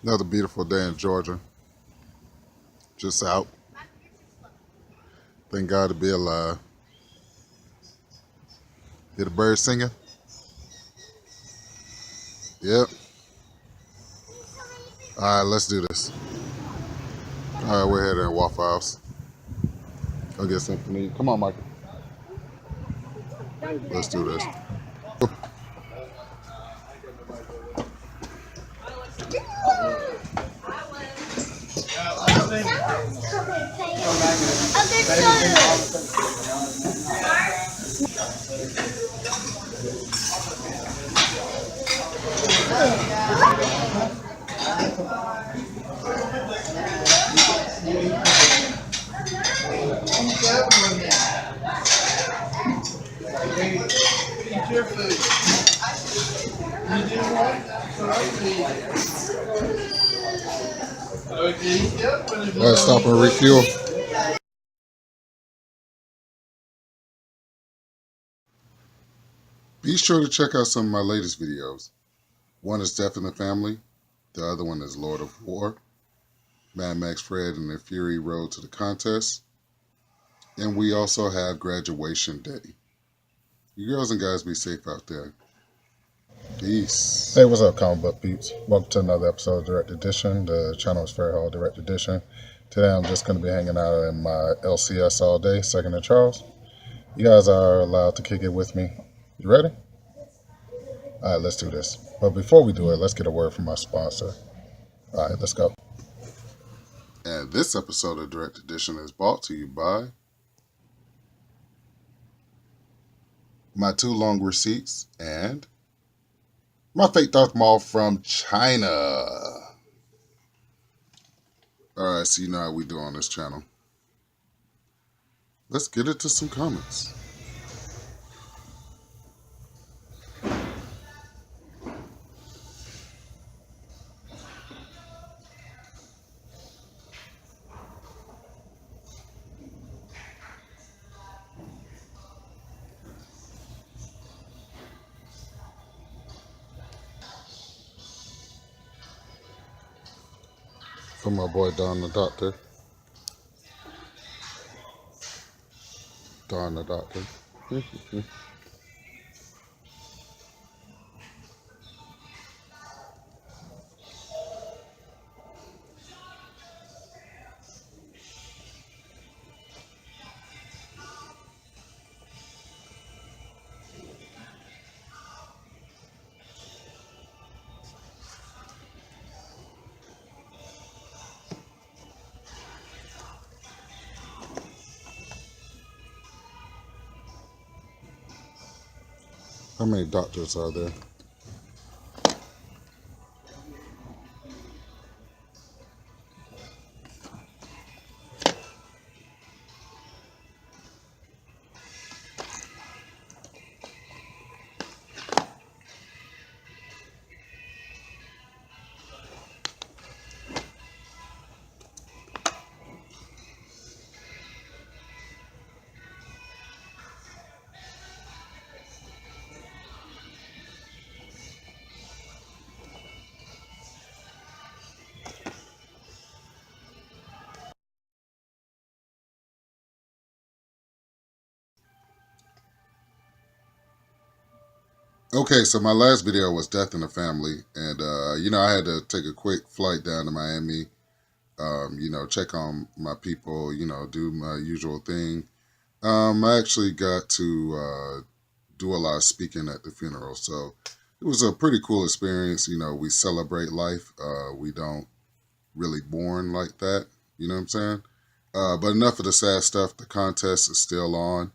Another beautiful day in Georgia. Just out. Thank God to be alive. Hear the birds singing? Yep. All right, let's do this. All right, we're heading to Waffle House. Go get something to eat. Come on, Michael. Let's do this. Let's stop and refuel. Be sure to check out some of my latest videos. One is Death in the Family. The other one is Lord of War. Mad Max Fred and the Fury Road to the Contest. And we also have Graduation Day. You girls and guys be safe out there. Peace. Hey, what's up, comic book peeps? Welcome to another episode of Direct Edition. The channel is Fair Hall Direct Edition. Today I'm just going to be hanging out in my LCS all day, Second and Charles. You guys are allowed to kick it with me. You ready? All right, let's do this. But before we do it, let's get a word from our sponsor. All right, let's go. And this episode of Direct Edition is brought to you by my 2 long receipts and my fake Darth Maul from China. Alright, so you know how we do on this channel. Let's get into some comments. From my boy Don the Doctor. Don the Doctor. How many doctors are there? Okay, so my last video was Death in the Family. And, I had to take a quick flight down to Miami, check on my people, do my usual thing. I actually got to do a lot of speaking at the funeral. So it was a pretty cool experience. We celebrate life. We don't really mourn like that. You know what I'm saying? But enough of the sad stuff. The contest is still on.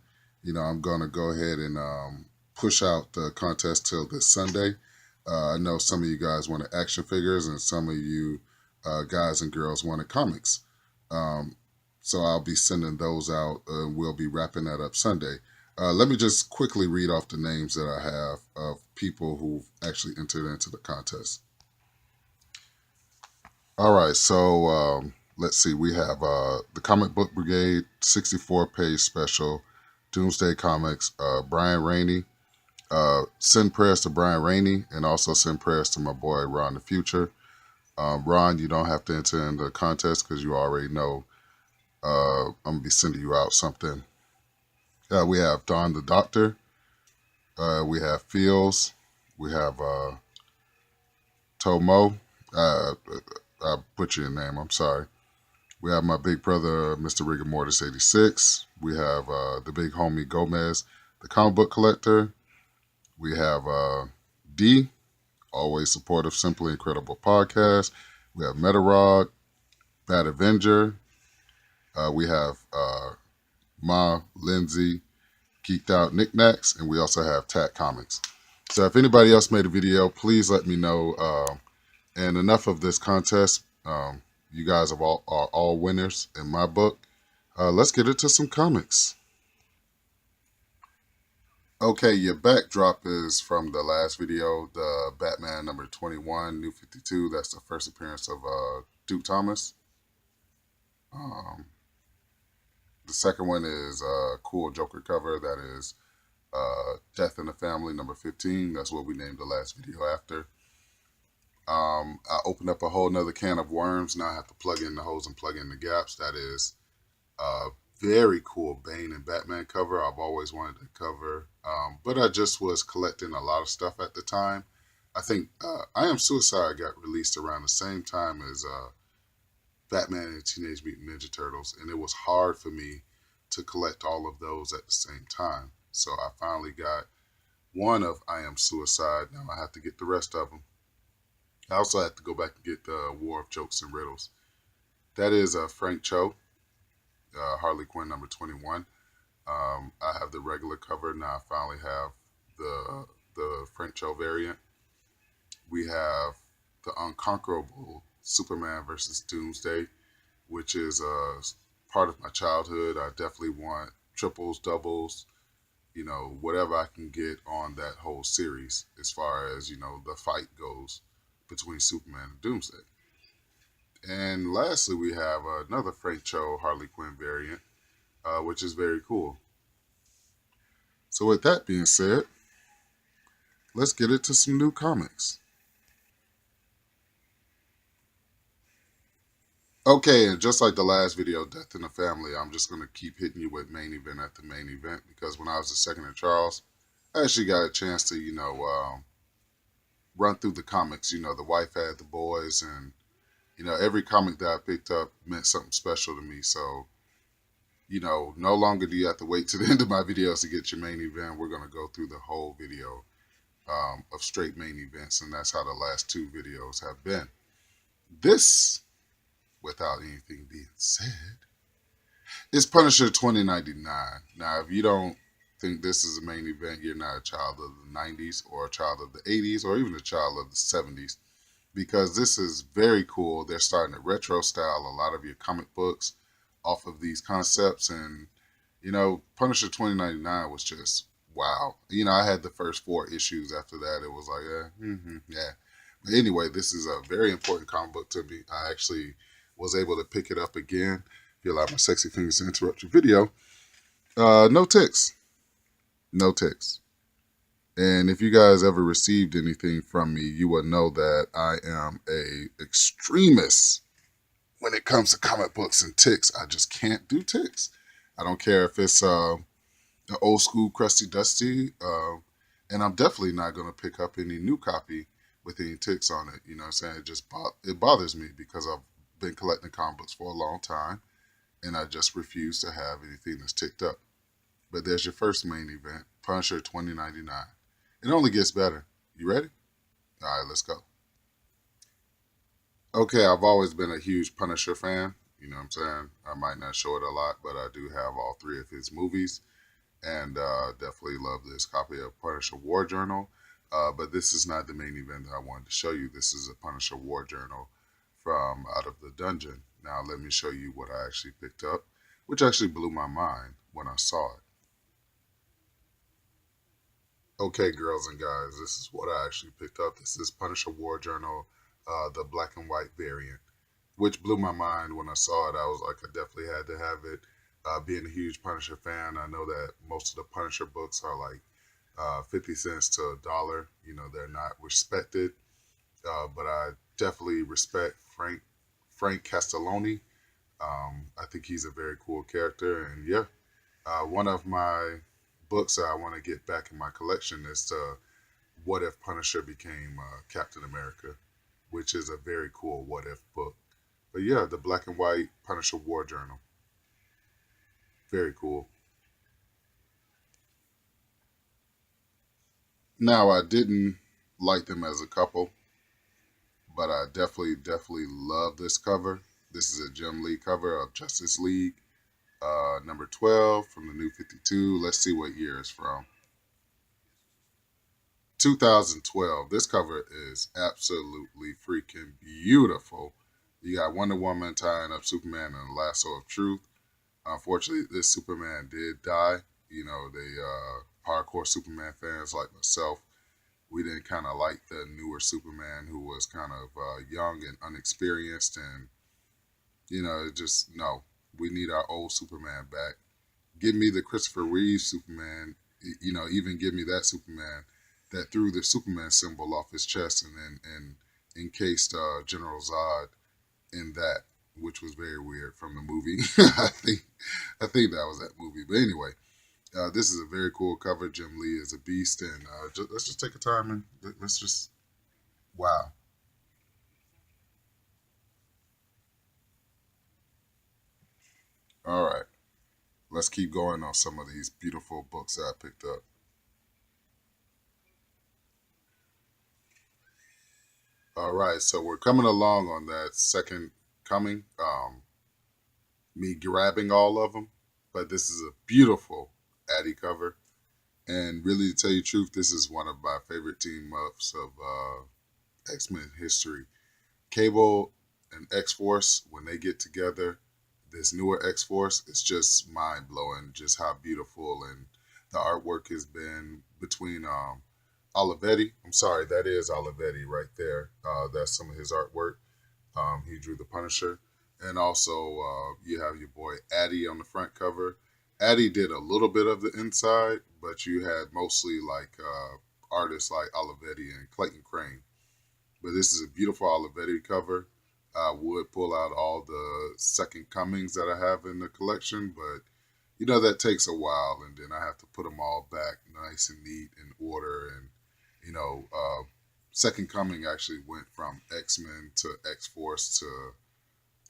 I'm going to go ahead and push out the contest till this Sunday. I know some of you guys wanted action figures and some of you guys and girls wanted comics. So I'll be sending those out and we'll be wrapping that up Sunday. Let me just quickly read off the names that I have of people who've actually entered into the contest. All right, so let's see. We have the Comic Book Brigade 64-page special, Doomsday Comics, Brian Rainey. Send prayers to Brian Rainey and also send prayers to my boy Ron the Future. Ron, you don't have to enter in the contest because you already know I'm going to be sending you out something. We have Don the Doctor. We have Fields. We have Tomo. I butchered your name. I'm sorry. We have my big brother, Mr. Rigor Mortis 86. We have the big homie Gomez, the comic book collector. We have D, always supportive, Simply Incredible podcast. We have Metarod, Bad Avenger. We have Ma, Lindsay, Geeked Out Knickknacks, and we also have Tat Comics. So if anybody else made a video, please let me know. And enough of this contest. You guys are all winners in my book. Let's get into some comics. Okay, your backdrop is from the last video, the Batman number 21, New 52. That's the first appearance of Duke Thomas. The second one is a cool Joker cover. That is Death in the Family number 15. That's what we named the last video after. I opened up a whole nother can of worms. Now I have to plug in the holes and plug in the gaps. That is very cool Bane and Batman cover. I've always wanted to cover, but I just was collecting a lot of stuff at the time. I think I Am Suicide got released around the same time as Batman and Teenage Mutant Ninja Turtles, and it was hard for me to collect all of those at the same time. So I finally got one of I Am Suicide. Now I have to get the rest of them. I also have to go back and get the War of Jokes and Riddles. That is Frank Cho, Harley Quinn number 21. I have the regular cover. Now I finally have the Frank Cho variant. We have the Unconquerable Superman versus Doomsday, which is part of my childhood. I definitely want triples, doubles, whatever I can get on that whole series as far as, the fight goes between Superman and Doomsday. And lastly, we have another Frank Cho Harley Quinn variant, which is very cool. So with that being said, let's get into some new comics. Okay, and just like the last video, Death in the Family, I'm just going to keep hitting you with main event after main event, because when I was a second in Charles, I actually got a chance to, run through the comics. The wife had the boys, and, every comic that I picked up meant something special to me. So, no longer do you have to wait to the end of my videos to get your main event. We're going to go through the whole video of straight main events, and that's how the last two videos have been. This, without anything being said, is Punisher 2099. Now, if you don't think this is a main event, you're not a child of the 90s or a child of the 80s or even a child of the 70s, because this is very cool. They're starting to retro style a lot of your comic books off of these concepts. And, Punisher 2099 was just wow. I had the first 4 issues. After that, it was like, yeah. But anyway, this is a very important comic book to me. I actually was able to pick it up again. If you allow my sexy fingers to interrupt your video. No ticks. No ticks. And if you guys ever received anything from me, you will know that I am a extremist when it comes to comic books and ticks. I just can't do ticks. I don't care if it's an old school crusty dusty, and I'm definitely not going to pick up any new copy with any ticks on it. You know what I'm saying? It just it bothers me because I've been collecting comic books for a long time, and I just refuse to have anything that's ticked up. But there's your first main event, Punisher 2099. It only gets better. You ready? All right, let's go. Okay, I've always been a huge Punisher fan. You know what I'm saying? I might not show it a lot, but I do have all 3 of his movies. And definitely love this copy of Punisher War Journal. But this is not the main event that I wanted to show you. This is a Punisher War Journal from Out of the Dungeon. Now let me show you what I actually picked up, which actually blew my mind when I saw it. Okay, girls and guys, this is what I actually picked up. This is Punisher War Journal, the black and white variant, which blew my mind when I saw it. I was like, I definitely had to have it. Being a huge Punisher fan, I know that most of the Punisher books are like 50 cents to $1. They're not respected, but I definitely respect Frank Castelloni. I think he's a very cool character, and yeah, one of my books that I want to get back in my collection is What If Punisher Became Captain America, which is a very cool what if book. But yeah, the black and white Punisher War Journal, very cool. Now I didn't like them as a couple, but I definitely love this cover. This is a Jim Lee cover of Justice League, number 12 from the New 52. Let's see what year it's from. 2012. This cover is absolutely freaking beautiful. You got Wonder Woman tying up Superman in a lasso of truth. Unfortunately, this Superman did die. You know, the hardcore Superman fans like myself, we didn't kind of like the newer Superman who was kind of young and unexperienced, and just no. We need our old Superman back. Give me the Christopher Reeve Superman. Even give me that Superman that threw the Superman symbol off his chest and encased General Zod in that, which was very weird from the movie. I think that was that movie. But anyway, this is a very cool cover. Jim Lee is a beast, and let's just take a time and let's just wow. All right, let's keep going on some of these beautiful books that I picked up. All right, so we're coming along on that second coming. Me grabbing all of them, but this is a beautiful Addy cover. And really, to tell you the truth, this is one of my favorite team ups of X Men history. Cable and X Force, when they get together, this newer X Force, it's just mind blowing just how beautiful and the artwork has been between Olivetti. I'm sorry, that is Olivetti right there. That's some of his artwork. He drew the Punisher. And also, you have your boy Addy on the front cover. Addy did a little bit of the inside, but you had mostly like artists like Olivetti and Clayton Crane. But this is a beautiful Olivetti cover. I would pull out all the second comings that I have in the collection, but that takes a while, and then I have to put them all back nice and neat in order. And you know, uh, second coming actually went from X Men to X Force to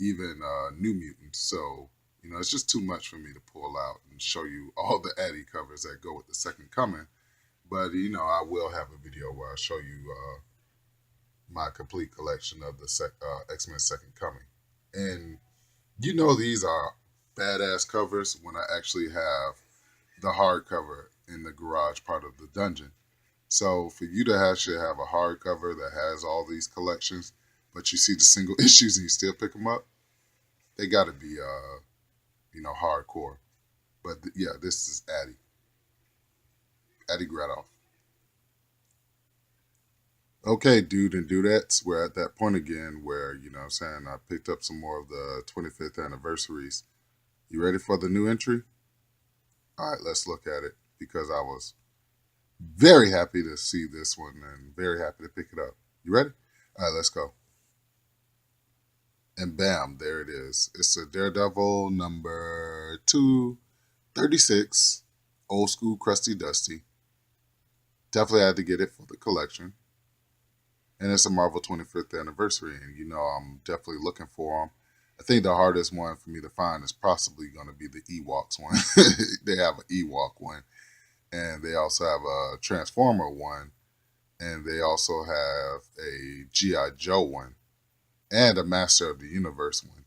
even New Mutants. So it's just too much for me to pull out and show you all the Addy covers that go with the second coming. But I will have a video where I show you my complete collection of the X Men Second Coming. And these are badass covers when I actually have the hardcover in the garage part of the dungeon. So for you to actually have a hardcover that has all these collections, but you see the single issues and you still pick them up, they got to be hardcore. But yeah, this is Addy Gradoff. Okay, dude and dudettes, we're at that point again where, what I'm saying, I picked up some more of the 25th anniversaries. You ready for the new entry? All right, let's look at it because I was very happy to see this one and very happy to pick it up. You ready? All right, let's go. And bam, there it is. It's a Daredevil number 236, old school crusty dusty. Definitely had to get it for the collection. And it's a Marvel 25th anniversary, and I'm definitely looking for them. I think the hardest one for me to find is possibly going to be the Ewoks one. They have an Ewok one, and they also have a Transformer one, and they also have a GI Joe one, and a Master of the Universe one,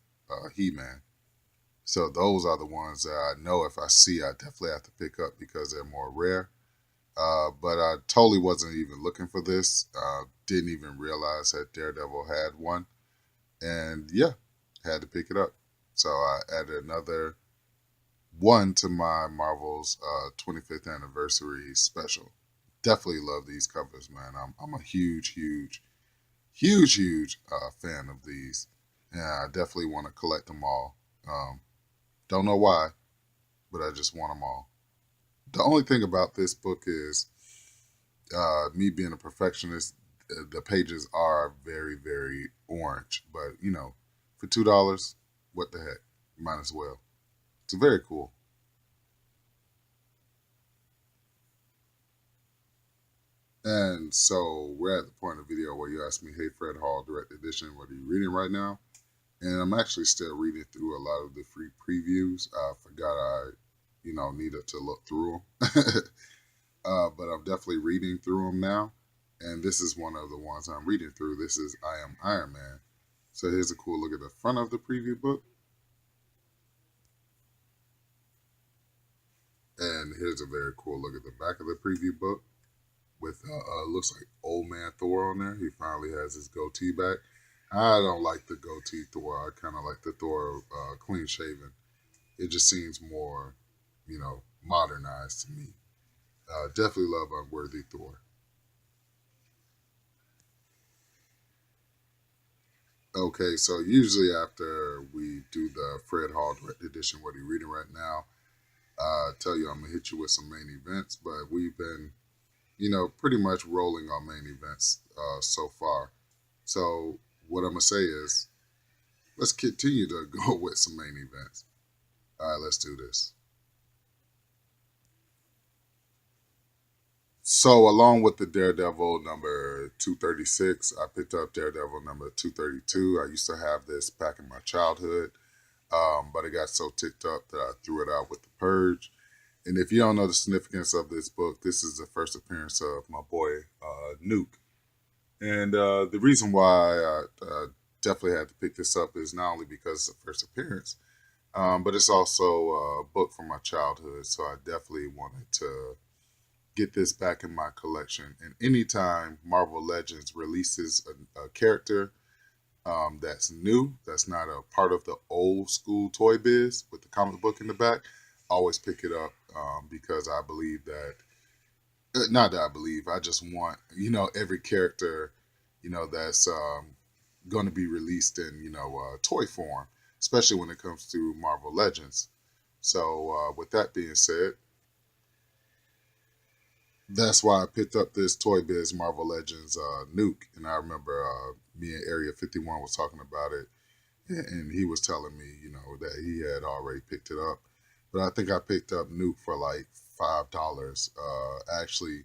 He-Man. So those are the ones that I know if I see, I definitely have to pick up because they're more rare. But I totally wasn't even looking for this. Didn't even realize that Daredevil had one. And yeah, had to pick it up. So I added another one to my Marvel's 25th anniversary special. Definitely love these covers, man. I'm a huge fan of these. And I definitely want to collect them all. Don't know why, but I just want them all. The only thing about this book is me being a perfectionist. the pages are very, very orange. But for $2, what the heck? Might as well. It's very cool. And so we're at the point of the video where you asked me, "Hey, Fred Hall, Direct Edition, what are you reading right now?" And I'm actually still reading through a lot of the free previews. I forgot needed to look through them. But I'm definitely reading through them now. And this is one of the ones I'm reading through. This is I Am Iron Man. So here's a cool look at the front of the preview book. And here's a very cool look at the back of the preview book with looks like old man Thor on there. He finally has his goatee back. I don't like the goatee Thor. I kind of like the Thor clean shaven. It just seems more, modernized to me. Definitely love Unworthy Thor. Okay, so usually after we do the Fred Hall Direct Edition, what are you reading right now? Tell you I'm gonna hit you with some main events, but we've been, pretty much rolling on main events so far. So what I'm gonna say is, let's continue to go with some main events. All right, let's do this. So along with the Daredevil number 236, I picked up Daredevil number 232. I used to have this back in my childhood, but it got so ticked up that I threw it out with the Purge. And if you don't know the significance of this book, this is the first appearance of my boy Nuke. And the reason why I definitely had to pick this up is not only because it's the first appearance, but it's also a book from my childhood. So I definitely wanted to get this back in my collection. And anytime Marvel Legends releases a character that's new, that's not a part of the old school toy biz with the comic book in the back, I always pick it up because I believe that, not that I believe, I just want, every character, that's going to be released in, toy form, especially when it comes to Marvel Legends. So, with that being said, that's why I picked up this Toy Biz Marvel Legends Nuke. And I remember me and Area 51 was talking about it. And he was telling me, that he had already picked it up. But I think I picked up Nuke for like $5. Actually,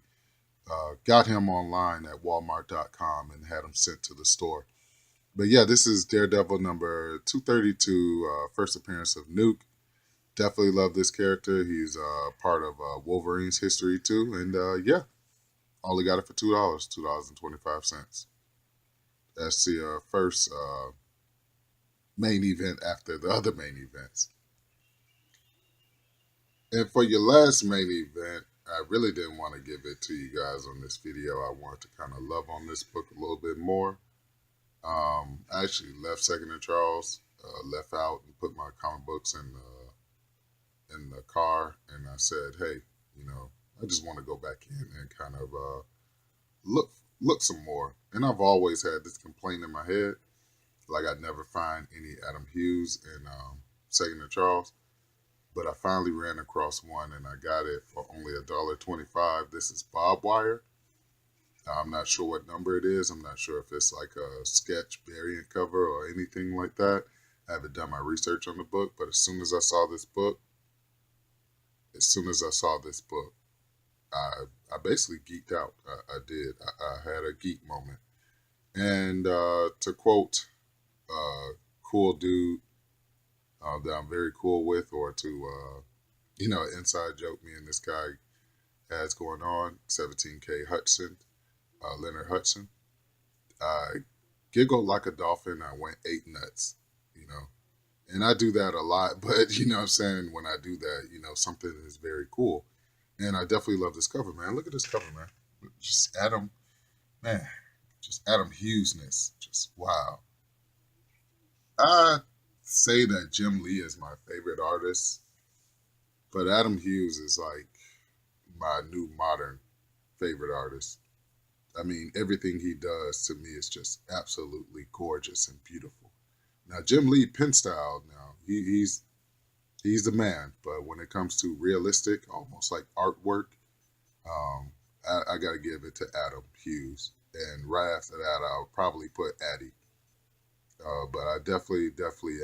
got him online at walmart.com and had him sent to the store. But yeah, this is Daredevil number 232, first appearance of Nuke. Definitely love this character. He's part of Wolverine's history too. And yeah, only got it for $2, $2.25. That's the first main event after the other main events. And for your last main event, I really didn't want to give it to you guys on this video. I wanted to kind of love on this book a little bit more. I actually left Second and Charles, left out and put my comic books in the car, and I said, "Hey, I just want to go back in and kind of look look some more." And I've always had this complaint in my head, like I never find any Adam Hughes in Second and Charles. But I finally ran across one, and I got it for only $1.25. This is Bob Wire. I'm not sure what number it is. I'm not sure if it's like a sketch variant cover or anything like that. I haven't done my research on the book, but as soon as I saw this book, I basically geeked out. I did. I had a geek moment. And to quote cool dude that I'm very cool with, or to, inside joke me and this guy has going on, 17K Hudson, Leonard Hudson. I giggled like a dolphin. I went eight nuts, you know. And I do that a lot, but you know what I'm saying? When I do that, something is very cool. And I definitely love this cover, man. Look at this cover, man. Just Adam, man, just Adam Hughesness. Just wow. I say that Jim Lee is my favorite artist, but Adam Hughes is like my new modern favorite artist. I mean, everything he does to me is just absolutely gorgeous and beautiful. Now, Jim Lee pen style, now he's the man, but when it comes to realistic, almost like artwork, I got to give it to Adam Hughes. and right after that, I'll probably put Addy. But I definitely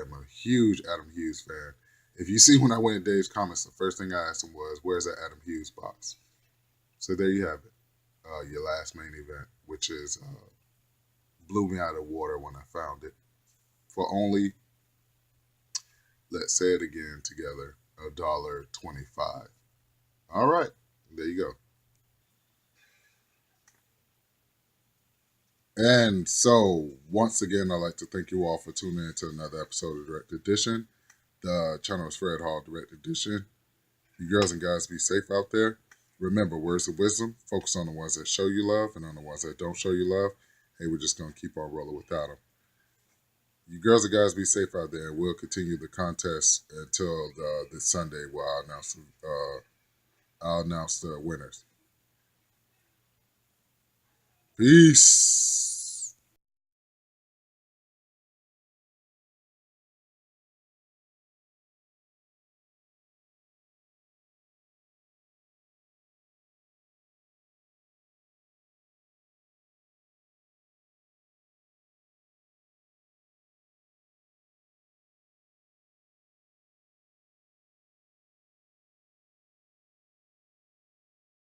am a huge Adam Hughes fan. If you see when I went in Dave's comments, the first thing I asked him was, "Where's that Adam Hughes box?" So there you have it, your last main event, which is blew me out of the water when I found it for only, let's say it again together, $1.25. All right, there you go. And so, once again, I'd like to thank you all for tuning in to another episode of Direct Edition. The channel is Fred Hall Direct Edition. You girls and guys be safe out there. Remember, words of wisdom, focus on the ones that show you love, and on the ones that don't show you love, hey, we're just going to keep on rolling without them. You girls and guys be safe out there, and we'll continue the contest until this Sunday where I'll announce the winners. Peace.